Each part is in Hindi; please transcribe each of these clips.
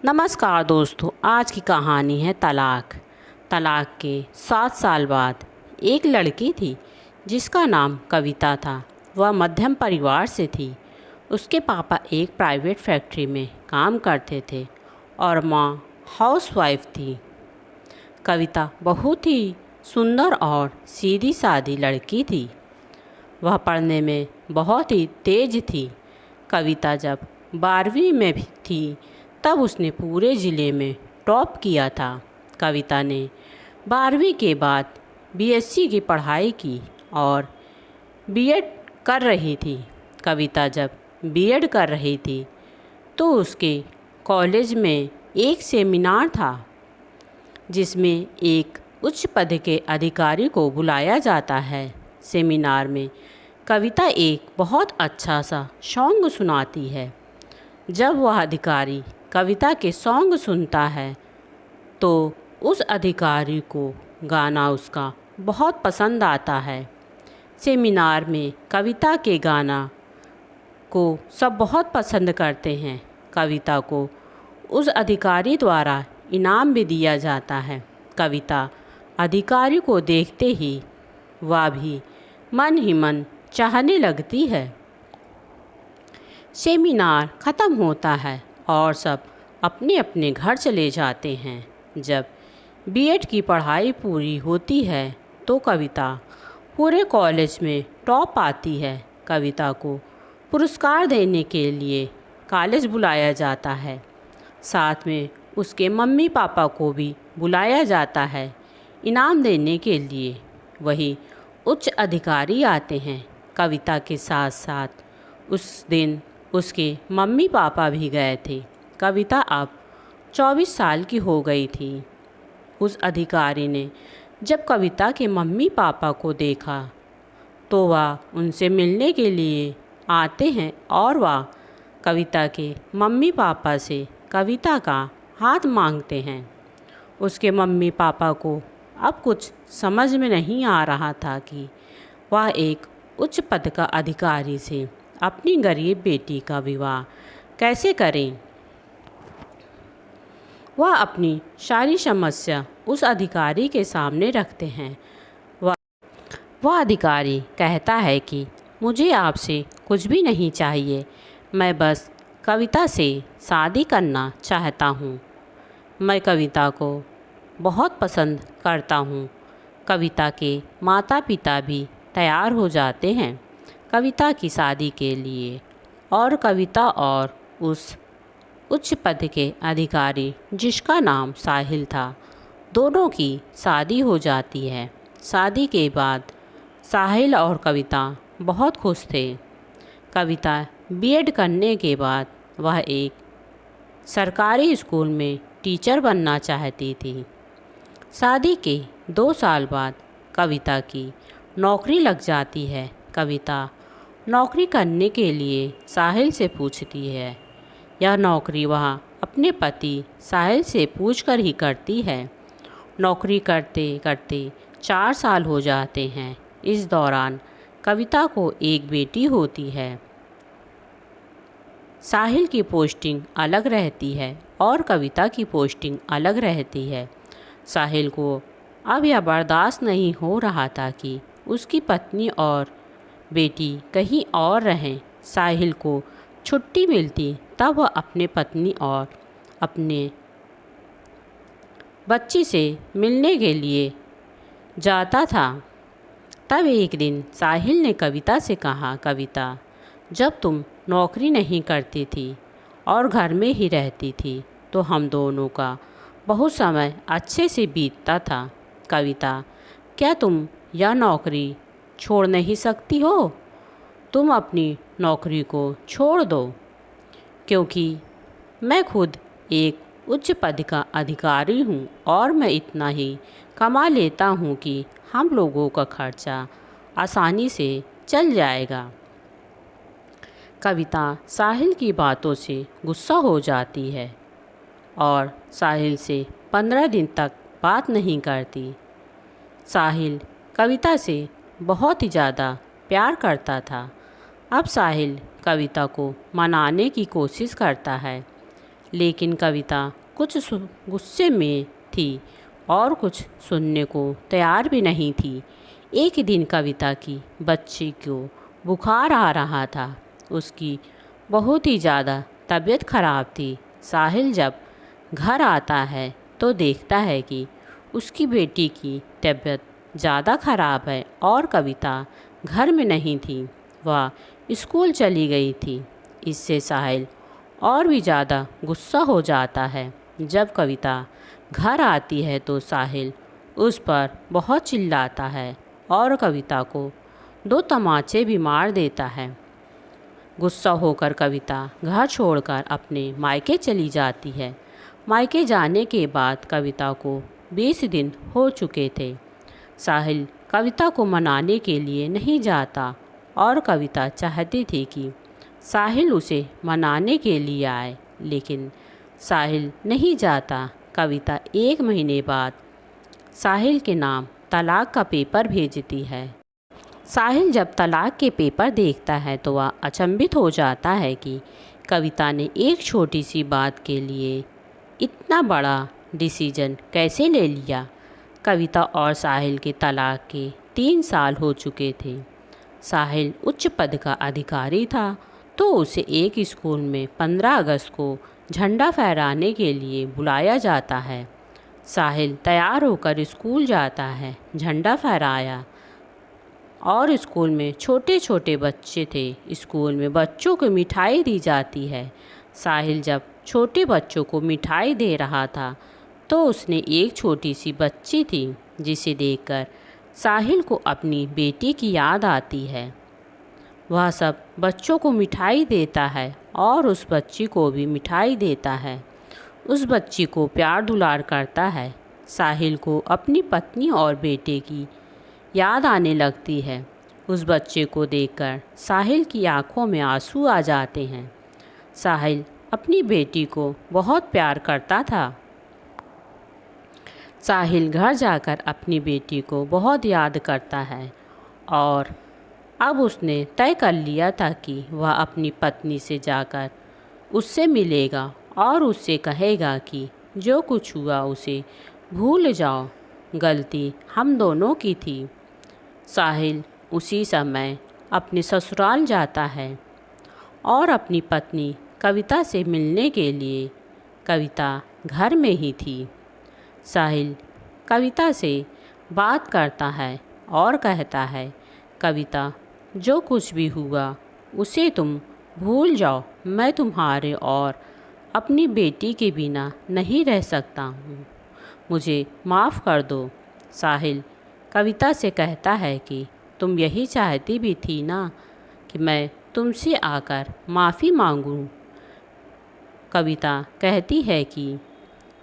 नमस्कार दोस्तों, आज की कहानी है तलाक। तलाक के 7 साल बाद एक लड़की थी जिसका नाम कविता था। वह मध्यम परिवार से थी। उसके पापा एक प्राइवेट फैक्ट्री में काम करते थे और माँ हाउसवाइफ थी। कविता बहुत ही सुंदर और सीधी सादी लड़की थी। वह पढ़ने में बहुत ही तेज थी। कविता जब 12वीं में भी थी तब उसने पूरे ज़िले में टॉप किया था। कविता ने 12वीं के बाद बीएससी की पढ़ाई की और बीएड कर रही थी। कविता जब बीएड कर रही थी तो उसके कॉलेज में एक सेमिनार था जिसमें एक उच्च पद के अधिकारी को बुलाया जाता है। सेमिनार में कविता एक बहुत अच्छा सा सॉन्ग सुनाती है। जब वह अधिकारी कविता के सॉन्ग सुनता है तो उस अधिकारी को गाना उसका बहुत पसंद आता है। सेमिनार में कविता के गाना को सब बहुत पसंद करते हैं। कविता को उस अधिकारी द्वारा इनाम भी दिया जाता है। कविता अधिकारी को देखते ही वह भी मन ही मन चाहने लगती है। सेमिनार ख़त्म होता है और सब अपने अपने घर चले जाते हैं। जब बीएड की पढ़ाई पूरी होती है तो कविता पूरे कॉलेज में टॉप आती है। कविता को पुरस्कार देने के लिए कॉलेज बुलाया जाता है। साथ में उसके मम्मी पापा को भी बुलाया जाता है इनाम देने के लिए। वही उच्च अधिकारी आते हैं। कविता के साथ साथ उस दिन उसके मम्मी पापा भी गए थे। कविता अब 24 साल की हो गई थी। उस अधिकारी ने जब कविता के मम्मी पापा को देखा तो वह उनसे मिलने के लिए आते हैं और वह कविता के मम्मी पापा से कविता का हाथ मांगते हैं। उसके मम्मी पापा को अब कुछ समझ में नहीं आ रहा था कि वह एक उच्च पद का अधिकारी से अपनी गरीब बेटी का विवाह कैसे करें। वह अपनी सारी समस्या उस अधिकारी के सामने रखते हैं। वह अधिकारी कहता है कि मुझे आपसे कुछ भी नहीं चाहिए, मैं बस कविता से शादी करना चाहता हूँ। मैं कविता को बहुत पसंद करता हूँ। कविता के माता पिता भी तैयार हो जाते हैं कविता की शादी के लिए और कविता और उस उच्च पद के अधिकारी जिसका नाम साहिल था, दोनों की शादी हो जाती है। शादी के बाद साहिल और कविता बहुत खुश थे। कविता बीएड करने के बाद वह एक सरकारी स्कूल में टीचर बनना चाहती थी। शादी के 2 साल बाद कविता की नौकरी लग जाती है। कविता नौकरी करने के लिए साहिल से पूछती है। यह नौकरी वह अपने पति साहिल से पूछकर ही करती है। नौकरी करते करते 4 साल हो जाते हैं। इस दौरान कविता को एक बेटी होती है। साहिल की पोस्टिंग अलग रहती है और कविता की पोस्टिंग अलग रहती है। साहिल को अब यह बर्दाश्त नहीं हो रहा था कि उसकी पत्नी और बेटी कहीं और रहें। साहिल को छुट्टी मिलती तब वह अपने पत्नी और अपने बच्ची से मिलने के लिए जाता था। तब एक दिन साहिल ने कविता से कहा, कविता, जब तुम नौकरी नहीं करती थी और घर में ही रहती थी तो हम दोनों का बहुत समय अच्छे से बीतता था। कविता, क्या तुम यह नौकरी छोड़ नहीं सकती हो? तुम अपनी नौकरी को छोड़ दो, क्योंकि मैं खुद एक उच्च पद का अधिकारी हूँ और मैं इतना ही कमा लेता हूँ कि हम लोगों का खर्चा आसानी से चल जाएगा। कविता साहिल की बातों से गुस्सा हो जाती है और साहिल से 15 दिन तक बात नहीं करती। साहिल कविता से बहुत ही ज़्यादा प्यार करता था। अब साहिल कविता को मनाने की कोशिश करता है लेकिन कविता कुछ गुस्से में थी और कुछ सुनने को तैयार भी नहीं थी। एक दिन कविता की बच्ची को बुखार आ रहा था। उसकी बहुत ही ज़्यादा तबीयत खराब थी। साहिल जब घर आता है तो देखता है कि उसकी बेटी की तबीयत ज़्यादा ख़राब है और कविता घर में नहीं थी, वह स्कूल चली गई थी। इससे साहिल और भी ज़्यादा गुस्सा हो जाता है। जब कविता घर आती है तो साहिल उस पर बहुत चिल्लाता है और कविता को 2 तमाचे भी मार देता है। गुस्सा होकर कविता घर छोड़कर अपने मायके चली जाती है। मायके जाने के बाद कविता को 20 दिन हो चुके थे। साहिल कविता को मनाने के लिए नहीं जाता और कविता चाहती थी कि साहिल उसे मनाने के लिए आए, लेकिन साहिल नहीं जाता। कविता 1 महीने बाद साहिल के नाम तलाक का पेपर भेजती है। साहिल जब तलाक के पेपर देखता है तो वह अचंभित हो जाता है कि कविता ने एक छोटी सी बात के लिए इतना बड़ा डिसीजन कैसे ले लिया। कविता और साहिल के तलाक के 3 साल हो चुके थे। साहिल उच्च पद का अधिकारी था तो उसे एक स्कूल में 15 अगस्त को झंडा फहराने के लिए बुलाया जाता है। साहिल तैयार होकर स्कूल जाता है। झंडा फहराया और स्कूल में छोटे छोटे बच्चे थे। स्कूल में बच्चों को मिठाई दी जाती है। साहिल जब छोटे बच्चों को मिठाई दे रहा था तो उसने एक छोटी सी बच्ची थी जिसे देखकर साहिल को अपनी बेटी की याद आती है। वह सब बच्चों को मिठाई देता है और उस बच्ची को भी मिठाई देता है। उस बच्ची को प्यार दुलार करता है। साहिल को अपनी पत्नी और बेटे की याद आने लगती है। उस बच्चे को देखकर साहिल की आंखों में आंसू आ जाते हैं। साहिल अपनी बेटी को बहुत प्यार करता था। साहिल घर जाकर अपनी बेटी को बहुत याद करता है और अब उसने तय कर लिया था कि वह अपनी पत्नी से जाकर उससे मिलेगा और उससे कहेगा कि जो कुछ हुआ उसे भूल जाओ, गलती हम दोनों की थी। साहिल उसी समय अपने ससुराल जाता है और अपनी पत्नी कविता से मिलने के लिए। कविता घर में ही थी। साहिल कविता से बात करता है और कहता है, कविता जो कुछ भी हुआ उसे तुम भूल जाओ। मैं तुम्हारे और अपनी बेटी के बिना नहीं रह सकता हूँ, मुझे माफ़ कर दो। साहिल कविता से कहता है कि तुम यही चाहती भी थी ना कि मैं तुमसे आकर माफ़ी मांगूं। कविता कहती है कि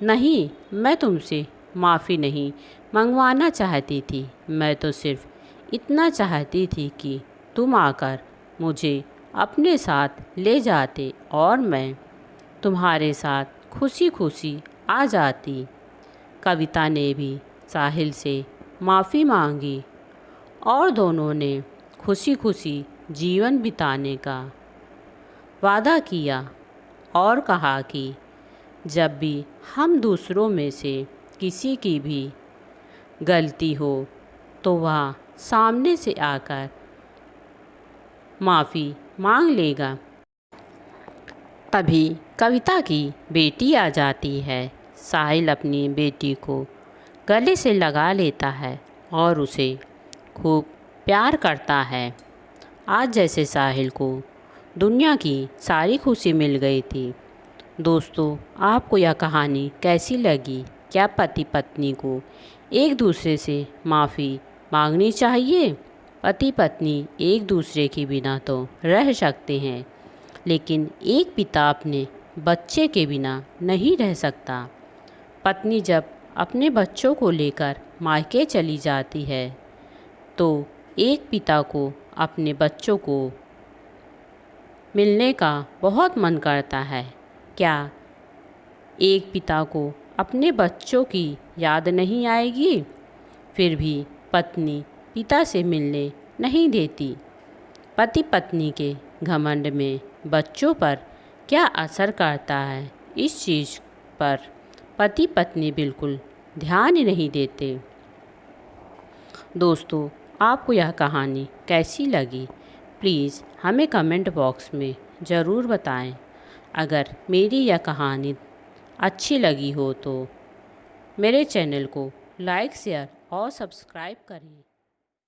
नहीं, मैं तुमसे माफ़ी नहीं मंगवाना चाहती थी, मैं तो सिर्फ़ इतना चाहती थी कि तुम आकर मुझे अपने साथ ले जाते और मैं तुम्हारे साथ खुशी खुशी आ जाती। कविता ने भी साहिल से माफ़ी मांगी और दोनों ने खुशी खुशी जीवन बिताने का वादा किया और कहा कि जब भी हम दूसरों में से किसी की भी गलती हो तो वह सामने से आकर माफ़ी मांग लेगा। तभी कविता की बेटी आ जाती है। साहिल अपनी बेटी को गले से लगा लेता है और उसे खूब प्यार करता है। आज जैसे साहिल को दुनिया की सारी खुशी मिल गई थी। दोस्तों, आपको यह कहानी कैसी लगी? क्या पति पत्नी को एक दूसरे से माफ़ी मांगनी चाहिए? पति पत्नी एक दूसरे के बिना तो रह सकते हैं, लेकिन एक पिता अपने बच्चे के बिना नहीं रह सकता। पत्नी जब अपने बच्चों को लेकर मायके चली जाती है तो एक पिता को अपने बच्चों को मिलने का बहुत मन करता है। क्या एक पिता को अपने बच्चों की याद नहीं आएगी? फिर भी पत्नी पिता से मिलने नहीं देती। पति पत्नी के घमंड में बच्चों पर क्या असर करता है, इस चीज़ पर पति पत्नी बिल्कुल ध्यान ही नहीं देते। दोस्तों, आपको यह कहानी कैसी लगी? प्लीज़ हमें कमेंट बॉक्स में ज़रूर बताएं। अगर मेरी यह कहानी अच्छी लगी हो तो मेरे चैनल को लाइक, शेयर और सब्सक्राइब करें।